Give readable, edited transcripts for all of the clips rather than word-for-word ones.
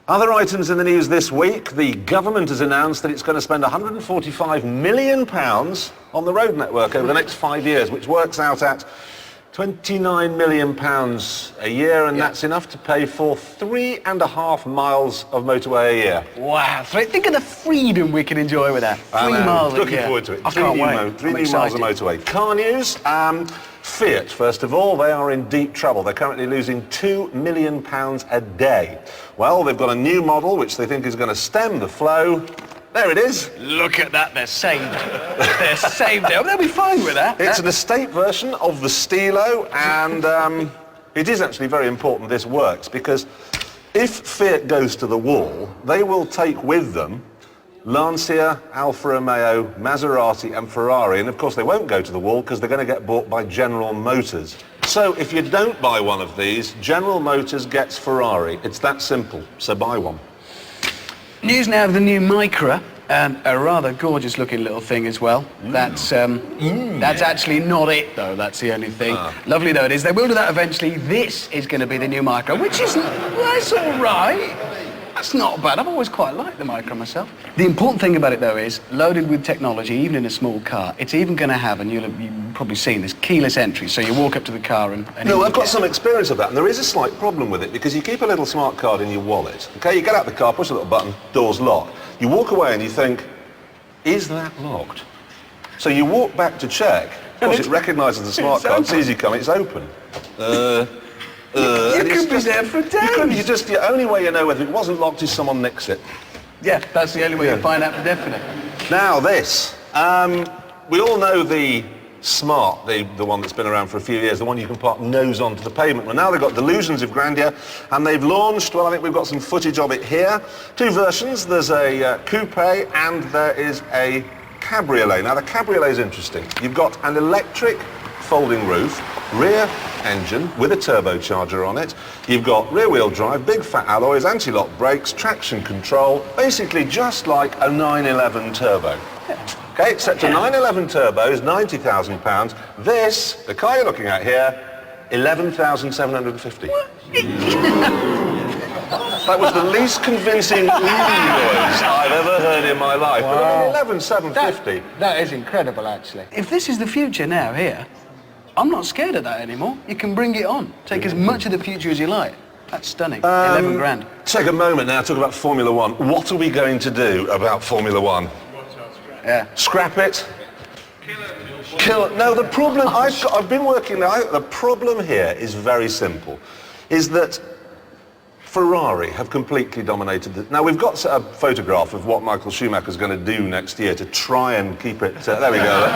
Other items in the news this week, the government has announced that it's going to spend £145 million on the road network over the next 5 years, which works out at £29 million a year, and that's enough to pay for 3.5 miles of motorway a year. Wow, think of the freedom we can enjoy with that. 3 miles a year. Looking forward to it. I can't wait. 3 new miles of motorway. Car news. Fiat, first of all, they are in deep trouble. They're currently losing £2 million a day. Well, they've got a new model which they think is going to stem the flow. There it is. Look at that, they're saved. They're saved. They'll be fine with that. It's an estate version of the Stilo, and it is actually very important this works, because if Fiat goes to the wall, they will take with them Lancia, Alfa Romeo, Maserati and Ferrari, and of course they won't go to the wall because they're going to get bought by General Motors. So if you don't buy one of these, General Motors gets Ferrari. It's that simple, so buy one. News now of the new Micra, a rather gorgeous looking little thing as well. That's actually not it though, that's the only thing. Lovely though it is. They will do that eventually. This is going to be the new Micra, which is, that's all right. That's not bad. I've always quite liked the Micra myself. The important thing about it, though, is loaded with technology, even in a small car. It's even going to have, and you've probably seen this, keyless entry. So you walk up to the car and no, I've got some experience of that, and there is a slight problem with it, because you keep a little smart card in your wallet. Okay, you get out the car, push a little button, door's locked. You walk away and you think, is that locked? So you walk back to check. Of course, it recognises the smart card, sees you coming, it's open. You could be there for days. The only way you know whether it wasn't locked is someone nicks it. Yeah, that's the only way you find out for definite. Now this, we all know the Smart, the one that's been around for a few years, the one you can park nose onto the pavement. Well, now they've got delusions of grandeur, and they've launched, well, I think we've got some footage of it here. 2 versions, there's a coupe and there is a cabriolet. Now the cabriolet is interesting. You've got an electric folding roof, rear engine with a turbocharger on it. You've got rear-wheel drive, big fat alloys, anti-lock brakes, traction control, basically just like a 911 Turbo. Okay, except a 911 Turbo is £90,000. This, the car you're looking at here, £11,750. That was the least convincing noise I've ever heard in my life. Wow. But £11,750. That is incredible, actually. If this is the future now here, I'm not scared of that anymore. You can bring it on. Take as much of the future as you like. That's stunning. 11 grand. Take a moment now to talk about Formula One. What are we going to do about Formula One? Yeah. Scrap it? Kill it? No, the problem, I've been working now, the problem here is very simple, is that Ferrari have completely dominated the... Now, we've got a photograph of what Michael Schumacher's going to do next year to try and keep it... there we go.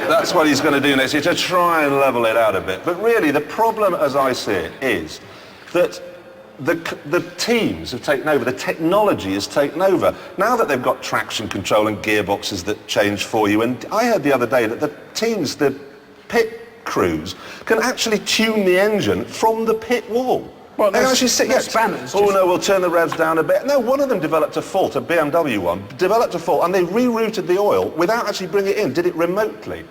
That's what he's going to do next year, to try and level it out a bit. But really, the problem, as I see it, is that the teams have taken over, the technology has taken over. Now that they've got traction control and gearboxes that change for you, and I heard the other day that the teams, the pit crews, can actually tune the engine from the pit wall. Well, they actually sit, spanners. Oh no, we'll turn the revs down a bit. No, one of them developed a fault, a BMW one, developed a fault, and they rerouted the oil without actually bringing it in, did it remotely.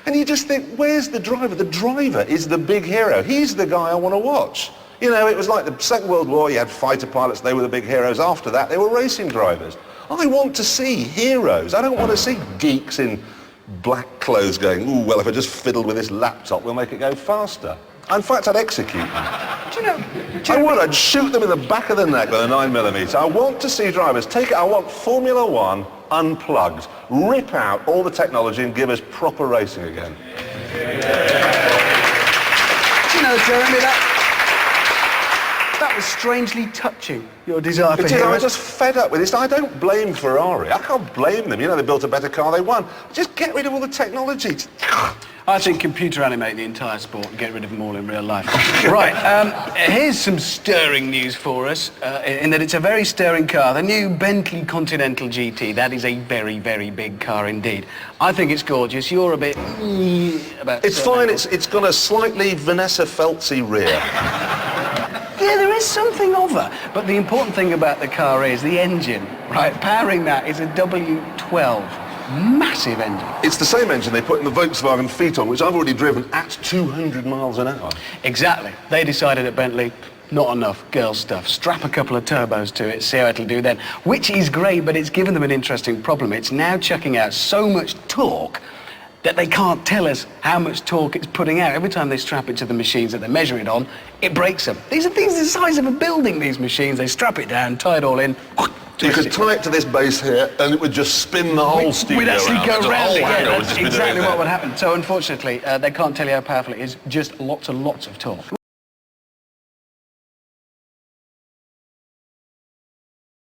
And you just think, where's the driver? The driver is the big hero. He's the guy I want to watch. You know, it was like the Second World War, you had fighter pilots, they were the big heroes. After that, they were racing drivers. I want to see heroes. I don't want to see geeks in black clothes going, ooh, well, if I just fiddled with this laptop, we'll make it go faster. In fact, I'd execute them. Do you know, I'd shoot them in the back of the neck with a 9mm. I want to see drivers take it. I want Formula One unplugged, rip out all the technology and give us proper racing again. Do you know, Jeremy, that was strangely touching, your desire for heroes. I'm just fed up with this. I don't blame Ferrari. I can't blame them. You know, they built a better car, they won. Just get rid of all the technology. I think computer animate the entire sport and get rid of them all in real life. Right, here's some stirring news for us, in that it's a very stirring car. The new Bentley Continental GT. That is a very, very big car indeed. I think it's gorgeous. You're a bit... about... It's fine. It's got a slightly Vanessa Feltzy rear. Yeah, there is something of her. But the important thing about the car is the engine, right? Powering that is a W12. Massive engine. It's the same engine they put in the Volkswagen Phaeton, which I've already driven at 200 miles an hour. Exactly. They decided at Bentley, Not enough girl stuff. Strap a couple of turbos to it, see how it'll do then. Which is great, but it's given them an interesting problem. It's now chucking out so much torque that they can't tell us how much torque it's putting out. Every time they strap it to the machines that they measure it on, it breaks them. These are things the size of a building, these machines. They strap it down, tie it all in. You could tie it to this base here, and it would just spin the whole studio We'd actually around. go round again. That's That's exactly what would happen. So unfortunately, they can't tell you how powerful it is. Just lots and lots of torque.